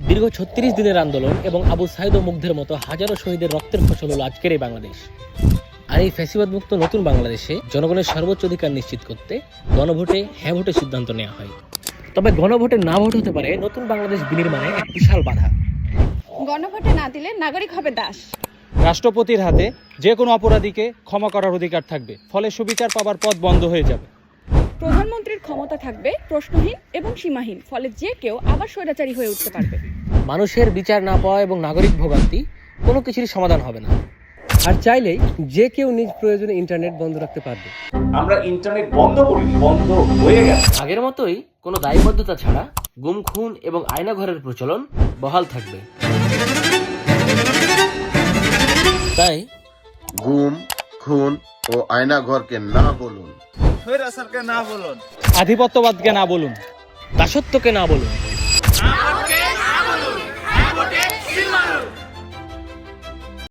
দীর্ঘ ৩৬ দিনের আন্দোলন এবং আবু সাইদ ও মুগ্ধের মতো হাজারো শহীদের রক্তের ফসল হলো আজকের এই বাংলাদেশ। আর এই ফ্যাসিবাদ মুক্ত নতুন বাংলাদেশে জনগণের সর্বোচ্চ অধিকার নিশ্চিত করতে গণভোটে হ্যাঁ ভোটের সিদ্ধান্ত নেওয়া হয়। তবে গণভোটে না ভোট হতে পারে নতুন বাংলাদেশ বিনির্মাণে এক বিশাল বাধা। গণভোটে না দিলে নাগরিক হবে দাস। রাষ্ট্রপতির হাতে যে কোনো অপরাধীকে ক্ষমা করার অধিকার থাকবে, ফলে সুবিচার পাওয়ার পথ বন্ধ হয়ে যাবে। প্রধানমন্ত্রীর ক্ষমতা থাকবে প্রশ্নহীন এবং সীমাহীন, ফলে যে কেউ আবার স্বৈরাচারী হয়ে উঠতে পারবে। মানুষের বিচার না পাওয়া এবং নাগরিক ভোগান্তি কোনো কিছুরই সমাধান হবে না। আর চাইলেই যে কেউ নিজ প্রয়োজনে ইন্টারনেট বন্ধ রাখতে পারবে। আমরা ইন্টারনেট বন্ধ করিনি, বন্ধ হয়ে গেছে। আগের মতোই কোনো দায়বদ্ধতা ছাড়া গুম খুন এবং আয়নাঘরের প্রচলন বহাল থাকবে। তাই গুম খুন ও আয়নাঘরকে না বলুন, আধিপত্যবাদকে না বলুন, দাসত্বকে না বলুন।